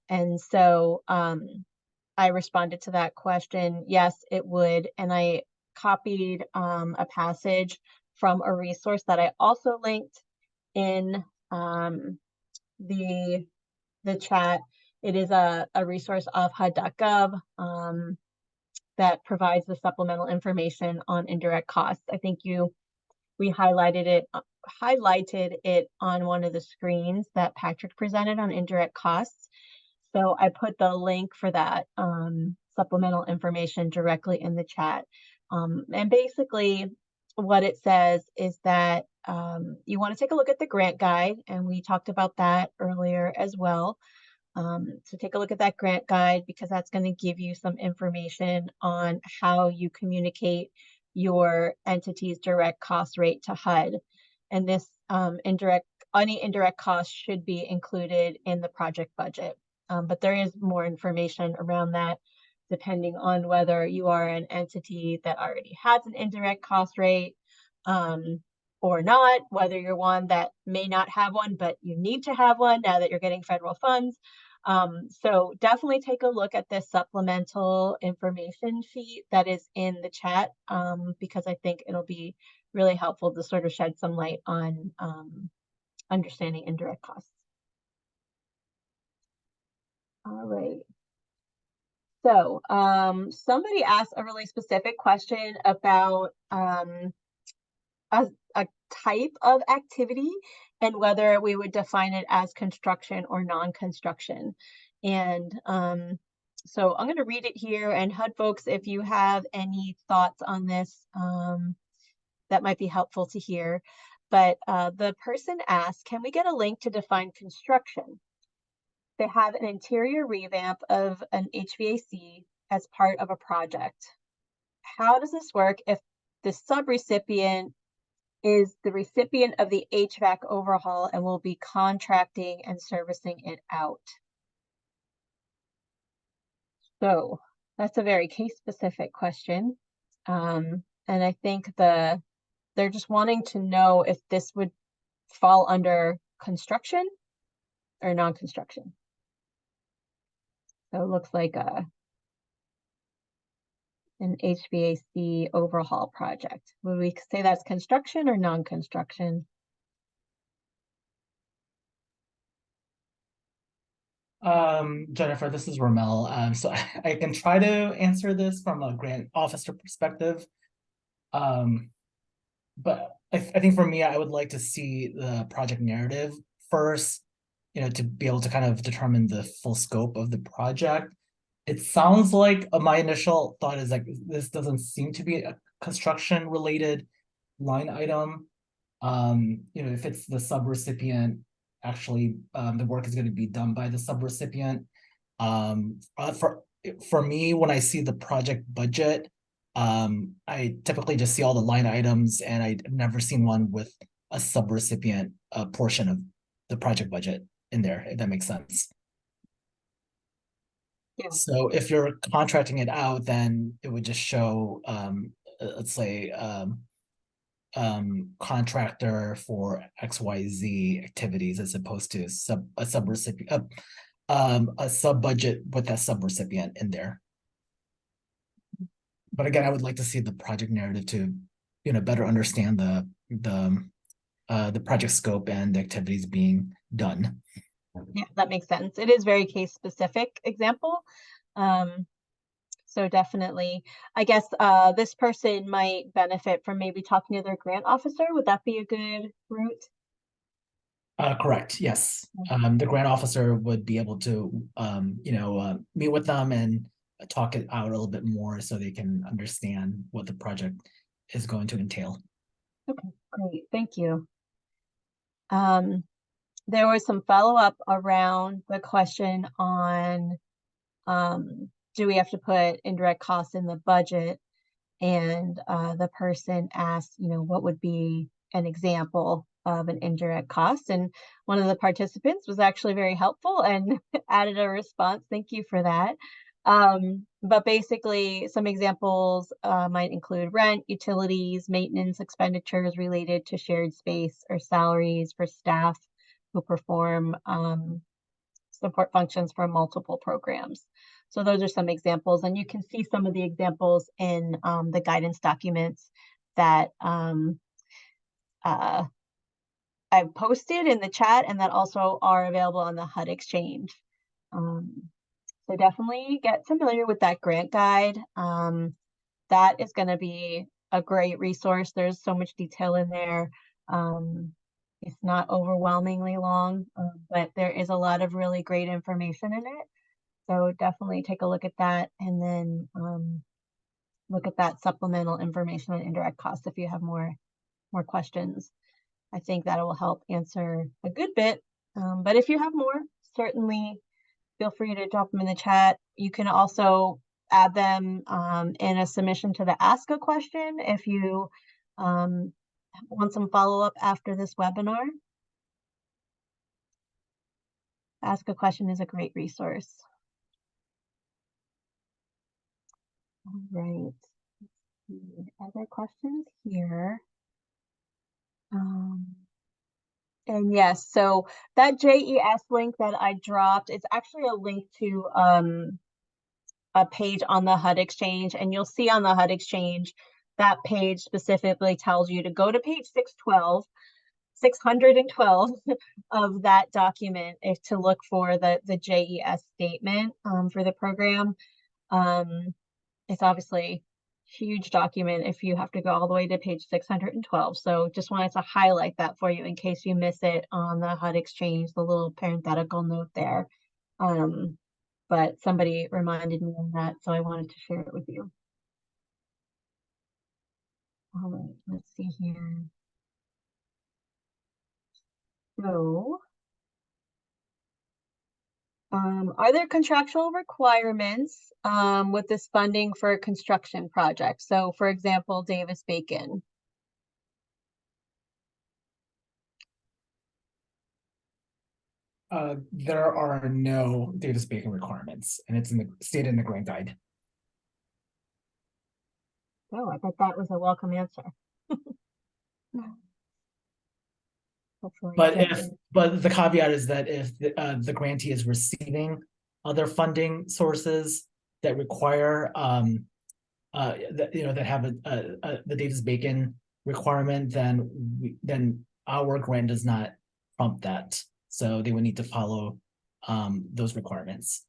And so I responded to that question, yes, it would. And I copied a passage from a resource that I also linked in the chat. It is a resource of HUD.gov that provides the supplemental information on indirect costs. I think we highlighted it on one of the screens that Patrick presented on indirect costs. So I put the link for that supplemental information directly in the chat. And basically what it says is that you want to take a look at the grant guide, and we talked about that earlier as well. So take a look at that grant guide, because that's going to give you some information on how you communicate your entity's direct cost rate to HUD. And this any indirect costs should be included in the project budget. But there is more information around that, depending on whether you are an entity that already has an indirect cost rate or not, whether you're one that may not have one, but you need to have one now that you're getting federal funds. So definitely take a look at this supplemental information sheet that is in the chat, because I think it'll be really helpful to sort of shed some light on understanding indirect costs. All right. So somebody asked a really specific question about a type of activity and whether we would define it as construction or non-construction. And so I'm going to read it here, and HUD folks, if you have any thoughts on this, that might be helpful to hear. But the person asked, can we get a link to define construction? They have an interior revamp of an HVAC as part of a project. How does this work if the subrecipient is the recipient of the HVAC overhaul and will be contracting and servicing it out? So that's a very case-specific question. And I think they're just wanting to know if this would fall under construction or non-construction. So it looks like an HVAC overhaul project. Would we say that's construction or non-construction? Jennifer, this is Ramel. So I can try to answer this from a grant officer perspective. But I think for me, I would like to see the project narrative first to be able to kind of determine the full scope of the project. It sounds like my initial thought is like this doesn't seem to be a construction related line item. If it's the subrecipient, actually the work is going to be done by the subrecipient. For me, when I see the project budget, I typically just see all the line items, and I've never seen one with a subrecipient portion of the project budget in there, if that makes sense. Yeah. So if you're contracting it out, then it would just show, let's say, contractor for XYZ activities as opposed to a subrecipient, a sub budget with that subrecipient in there. But again, I would like to see the project narrative to, better understand the project scope and the activities being done. Yeah, that makes sense. It is very case specific example. So definitely, I guess this person might benefit from maybe talking to their grant officer. Would that be a good route? Correct. Yes. The grant officer would be able to, meet with them and talk it out a little bit more so they can understand what the project is going to entail. Okay, great. Thank you. There was some follow-up around the question on do we have to put indirect costs in the budget? And the person asked, what would be an example of an indirect cost? And one of the participants was actually very helpful and added a response. Thank you for that. But basically, some examples might include rent, utilities, maintenance expenditures related to shared space, or salaries for staff who perform support functions for multiple programs. So those are some examples, and you can see some of the examples in the guidance documents that I've posted in the chat, and that also are available on the HUD Exchange. So definitely get familiar with that grant guide. That is going to be a great resource. There's so much detail in there. It's not overwhelmingly long, but there is a lot of really great information in it. So definitely take a look at that, and then look at that supplemental information on indirect costs if you have more questions. I think that will help answer a good bit. But if you have more, certainly feel free to drop them in the chat. You can also add them in a submission to the Ask a Question if you want some follow-up after this webinar. Ask a Question is a great resource. All right. Other questions here? And yes, so that JES link that I dropped, it's actually a link to a page on the HUD Exchange, and you'll see on the HUD Exchange that page specifically tells you to go to page 612 of that document to look for the JES statement for the program. It's obviously huge document if you have to go all the way to page 612. So just wanted to highlight that for you in case you miss it on the HUD Exchange, the little parenthetical note there. But somebody reminded me of that, so I wanted to share it with you. All right, let's see here. So, are there contractual requirements with this funding for a construction project? So, for example, Davis-Bacon. There are no Davis-Bacon requirements, and it's stated in the grant guide. Oh, I thought that was a welcome answer. But the caveat is that if the grantee is receiving other funding sources that require that have the Davis-Bacon requirement, then our grant does not prompt that. So they would need to follow those requirements.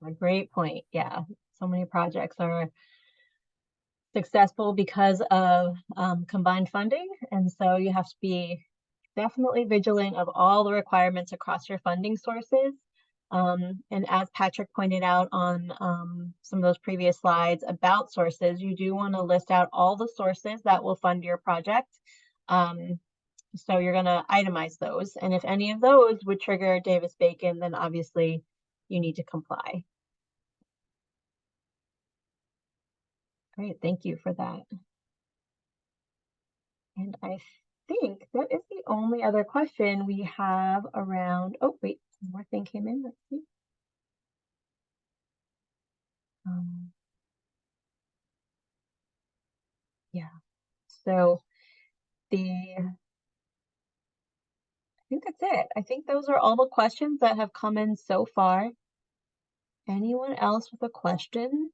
A great point. Yeah, so many projects are successful because of combined funding, and so you have to be definitely vigilant of all the requirements across your funding sources. And as Patrick pointed out on some of those previous slides about sources, you do want to list out all the sources that will fund your project. So you're going to itemize those. And if any of those would trigger Davis-Bacon, then obviously you need to comply. Great, thank you for that. And I think that is the only other question we have around. Oh, wait, one more thing came in. Let's see. Yeah, so I think that's it. I think those are all the questions that have come in so far. Anyone else with a question?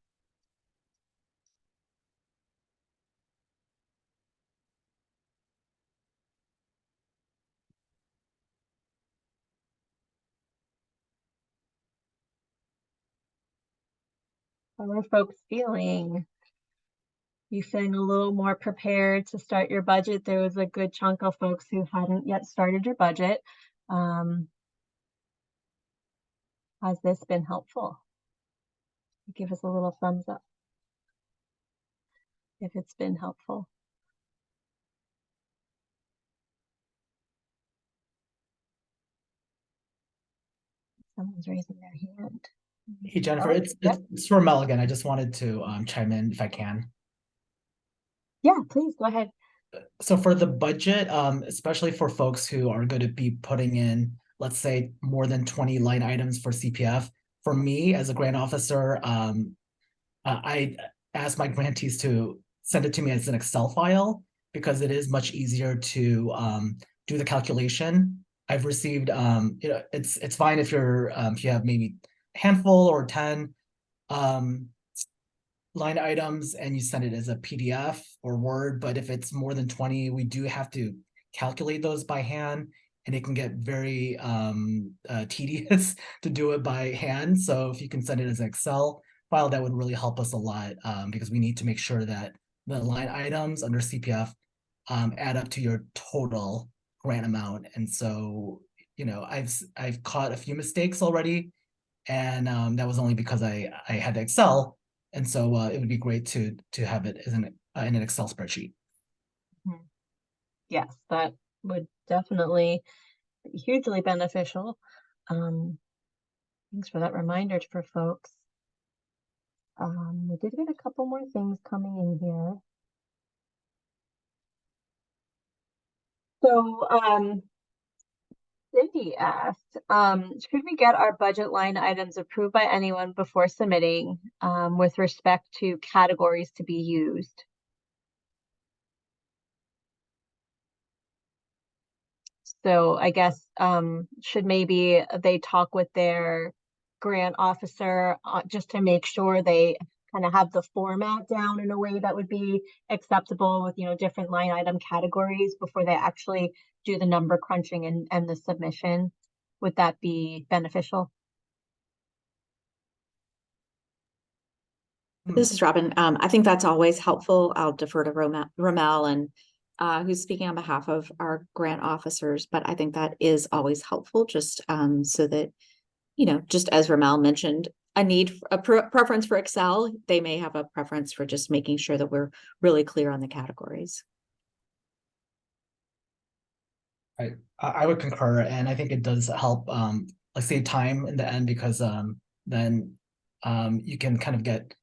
How are folks feeling? You feeling a little more prepared to start your budget? There was a good chunk of folks who hadn't yet started your budget. Has this been helpful? Give us a little thumbs up if it's been helpful. Someone's raising their hand. Hey, Jennifer, Oh, it's Ramel again. I just wanted to chime in if I can. yeah, please go ahead. So for the budget, especially for folks who are going to be putting in, let's say, more than 20 line items for CPF, for me as a grant officer, I ask my grantees to send it to me as an Excel file because it is much easier to do the calculation. I've received, it's fine if if you have maybe a handful or 10 line items and you send it as a PDF or Word, but if it's more than 20, we do have to calculate those by hand, and it can get very tedious to do it by hand. So if you can send it as an Excel file, that would really help us a lot, because we need to make sure that the line items under CPF add up to your total grant amount. And so, I've caught a few mistakes already, and that was only because I had to Excel. And so it would be great to have it as in an Excel spreadsheet. Yes, that would definitely be hugely beneficial. Thanks for that reminder for folks. We did get a couple more things coming in here. So Cindy asked, should we get our budget line items approved by anyone before submitting with respect to categories to be used? So I guess should maybe they talk with their grant officer just to make sure they kind of have the format down in a way that would be acceptable with, different line item categories before they actually do the number crunching and the submission. Would that be beneficial? This is Robin. I think that's always helpful. I'll defer to Ramel and who's speaking on behalf of our grant officers, but I think that is always helpful just so that, just as Ramel mentioned, a preference for Excel, they may have a preference for just making sure that we're really clear on the categories. I would concur, and I think it does help save time in the end, because then you can kind of get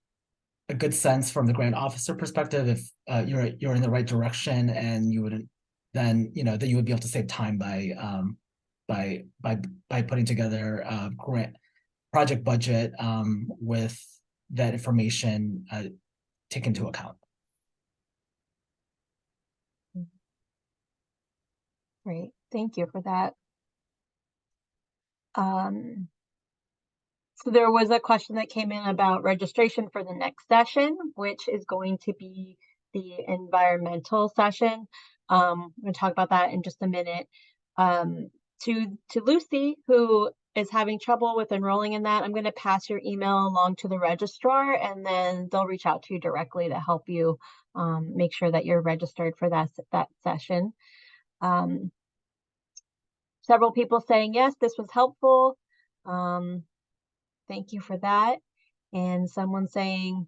a good sense from the grant officer perspective if you're in the right direction, and you wouldn't then then you would be able to save time by putting together a grant project budget with that information taken into account. Great, thank you for that. So there was a question that came in about registration for the next session, which is going to be the environmental session. I'm going to talk about that in just a minute. To Lucy, who is having trouble with enrolling in that, I'm going to pass your email along to the registrar, and then they'll reach out to you directly to help you make sure that you're registered for that session. several people saying, yes, this was helpful. Thank you for that. And someone saying,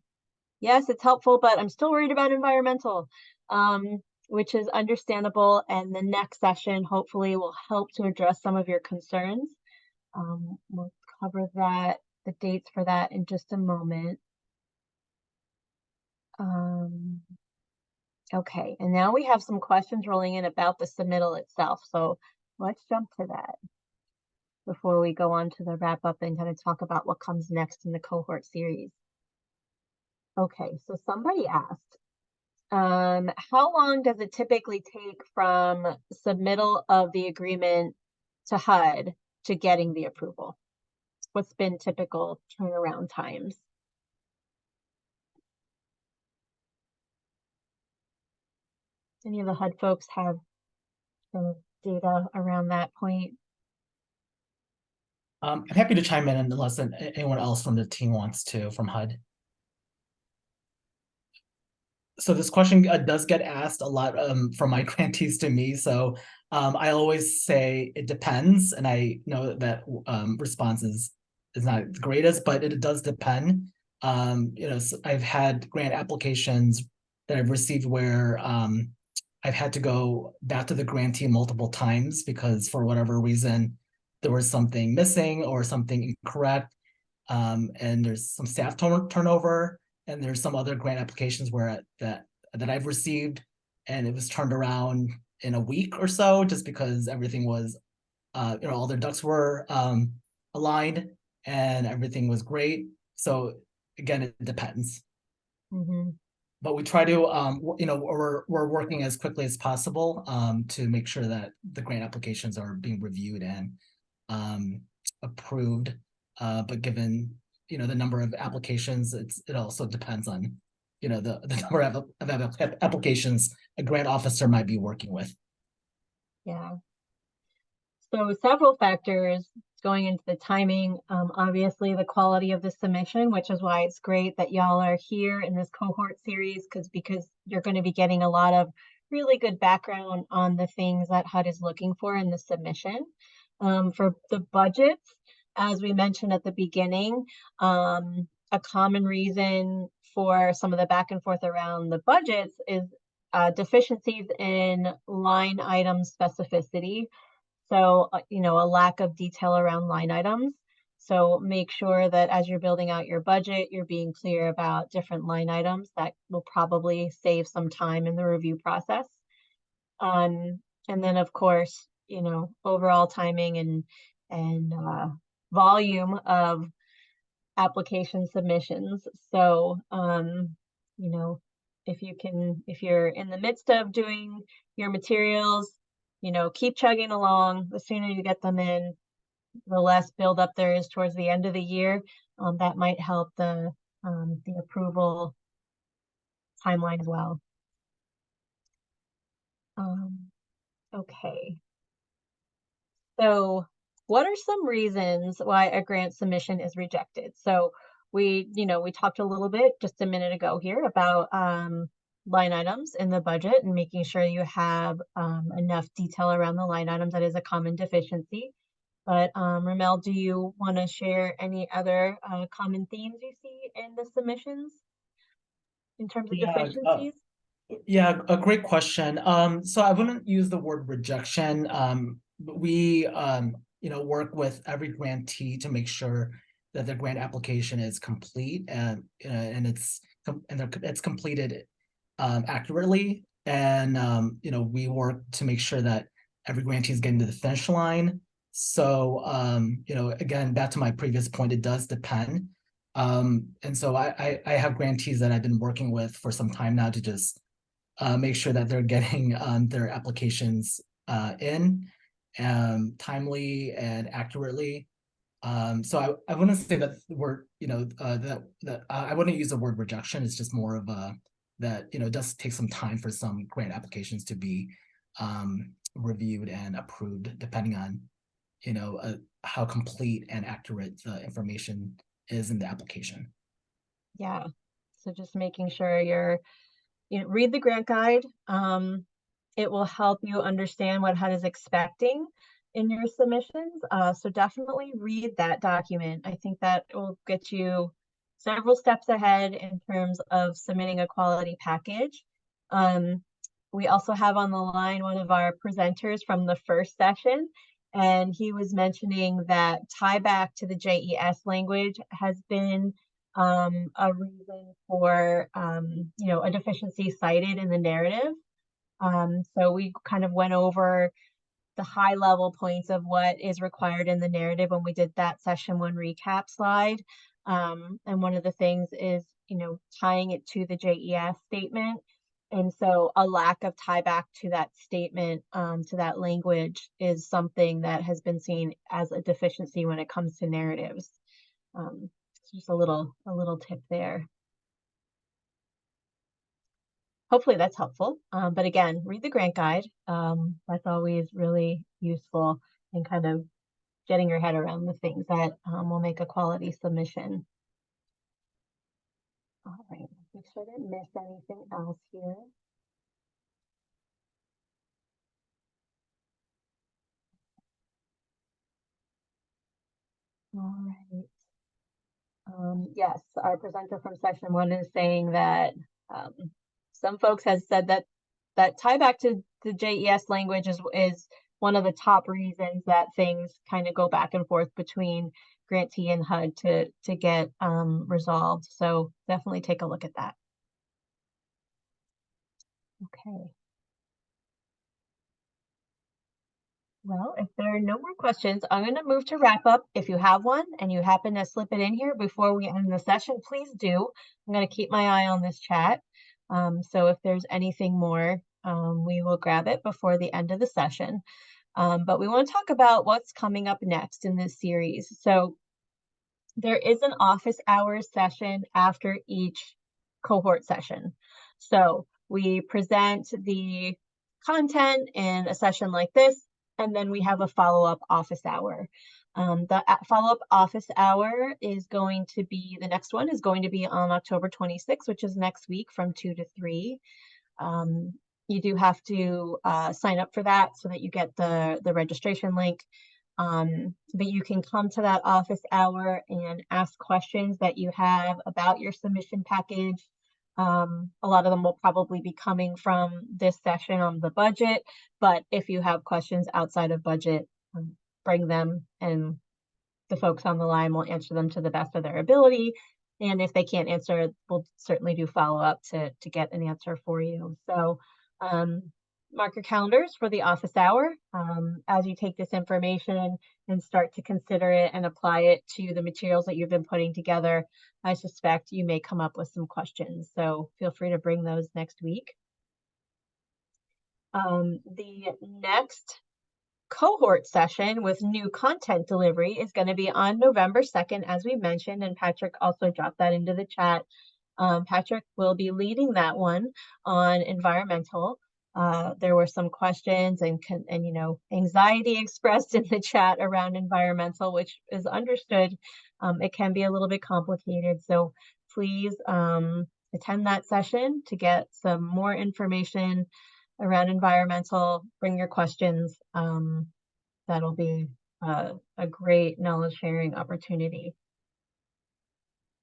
yes, it's helpful, but I'm still worried about environmental, which is understandable. And the next session hopefully will help to address some of your concerns. We'll cover that, the dates for that in just a moment. Okay, and now we have some questions rolling in about the submittal itself. So let's jump to that before we go on to the wrap up and kind of talk about what comes next in the cohort series. Okay, so somebody asked, how long does it typically take from submittal of the agreement to HUD to getting the approval? What's been typical turnaround times? Any of the HUD folks have some data around that point? I'm happy to chime in unless anyone else from the team wants to from HUD. So this question does get asked a lot from my grantees to me. So I always say it depends, and I know that response is not the greatest, but it does depend. So I've had grant applications that I've received where I've had to go back to the grantee multiple times because for whatever reason there was something missing or something incorrect, and there's some staff turnover. And there's some other grant applications where that I've received, and it was turned around in a week or so, just because everything was, all their ducks were aligned and everything was great. So again, it depends. Mm-hmm. But we try to, we're working as quickly as possible to make sure that the grant applications are being reviewed and approved. But given the number of applications, it also depends on the number of applications a grant officer might be working with. Yeah. So several factors going into the timing. Obviously, the quality of the submission, which is why it's great that y'all are here in this cohort series, because you're going to be getting a lot of really good background on the things that HUD is looking for in the submission. For the budgets, as we mentioned at the beginning, a common reason for some of the back and forth around the budgets is deficiencies in line item specificity. So, a lack of detail around line items. So make sure that as you're building out your budget, you're being clear about different line items. That will probably save some time in the review process. And then, of course, overall timing and volume of application submissions. So, if you're in the midst of doing your materials, keep chugging along. The sooner you get them in, the less buildup there is towards the end of the year. That might help the approval timeline as well. Okay. So what are some reasons why a grant submission is rejected? So we talked a little bit just a minute ago here about line items in the budget and making sure you have enough detail around the line items. That is a common deficiency. But Ramel, do you want to share any other common themes you see in the submissions in terms of deficiencies? Yeah, a great question. So I wouldn't use the word rejection. But we work with every grantee to make sure that the grant application is complete and it's completed accurately. And we work to make sure that every grantee is getting to the finish line. So again, back to my previous point, it does depend. And so I have grantees that I've been working with for some time now to just make sure that they're getting their applications in timely and accurately. So I wouldn't say that the word, I wouldn't use the word rejection. It's just more of that it does take some time for some grant applications to be reviewed and approved, depending on how complete and accurate the information is in the application. Yeah. So just making sure read the grant guide. It will help you understand what HUD is expecting in your submissions. So definitely read that document. I think that will get you several steps ahead in terms of submitting a quality package. We also have on the line one of our presenters from the first session, and he was mentioning that tie back to the JES language has been a reason for a deficiency cited in the narrative. So we kind of went over the high level points of what is required in the narrative when we did that session one recap slide. And one of the things is, tying it to the JES statement. And so a lack of tie back to that statement, to that language, is something that has been seen as a deficiency when it comes to narratives. Just a little tip there. Hopefully that's helpful. But again, read the grant guide. That's always really useful in kind of getting your head around the things that will make a quality submission. All right, make sure I didn't miss anything else here. All right. Yes, our presenter from session one is saying that some folks have said that tie back to the JES language is one of the top reasons that things kind of go back and forth between grantee and HUD to get resolved. So definitely take a look at that. Okay. Well, if there are no more questions, I'm going to move to wrap up. If you have one and you happen to slip it in here before we end the session, please do. I'm going to keep my eye on this chat. So if there's anything more, we will grab it before the end of the session. But we want to talk about what's coming up next in this series. So there is an office hours session after each cohort session. So we present the content in a session like this, and then we have a follow-up office hour. The follow-up office hour is going to be, the next one is going to be on October 26th, which is next week from 2 to 3. You do have to sign up for that so that you get the registration link. But you can come to that office hour and ask questions that you have about your submission package. A lot of them will probably be coming from this session on the budget, but if you have questions outside of budget, bring them and the folks on the line will answer them to the best of their ability. And if they can't answer, we'll certainly do follow up to get an answer for you. So mark your calendars for the office hour as you take this information and start to consider it and apply it to the materials that you've been putting together. I suspect you may come up with some questions, so feel free to bring those next week. The next cohort session with new content delivery is going to be on November 2nd, as we mentioned, and Patrick also dropped that into the chat. Patrick will be leading that one on environmental. There were some questions and anxiety expressed in the chat around environmental, which is understood. It can be a little bit complicated, so please attend that session to get some more information around environmental. Bring your questions. That'll be a great knowledge sharing opportunity.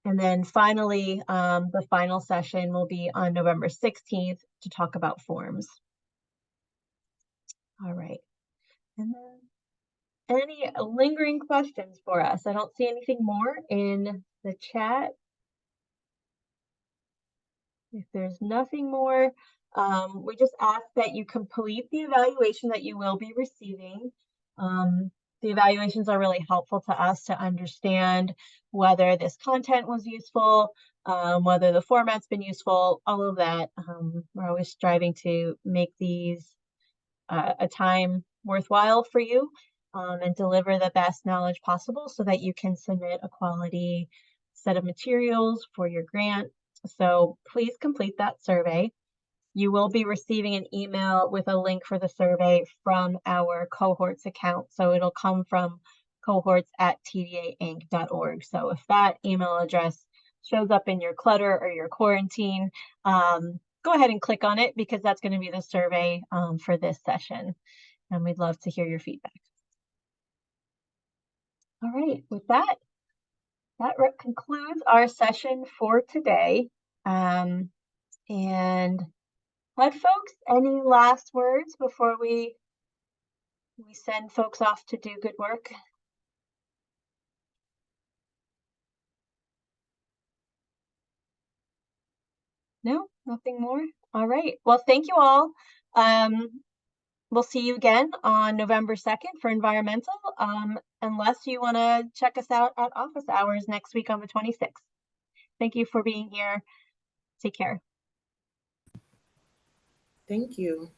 And then finally, the final session will be on November 16th to talk about forms. All right. And then any lingering questions for us? I don't see anything more in the chat. If there's nothing more, we just ask that you complete the evaluation that you will be receiving. The evaluations are really helpful to us to understand whether this content was useful, whether the format's been useful, all of that. We're always striving to make these a time worthwhile for you and deliver the best knowledge possible so that you can submit a quality set of materials for your grant. So please complete that survey. You will be receiving an email with a link for the survey from our Cohorts account. So it'll come from cohorts@tdainc.org. So if that email address shows up in your clutter or your quarantine, go ahead and click on it because that's going to be the survey for this session. And we'd love to hear your feedback. All right, with that concludes our session for today. And HUD folks, any last words before we send folks off to do good work? No, nothing more. All right. Well, thank you all. We'll see you again on November 2nd for environmental, unless you want to check us out at office hours next week on the 26th. Thank you for being here. Take care. Thank you.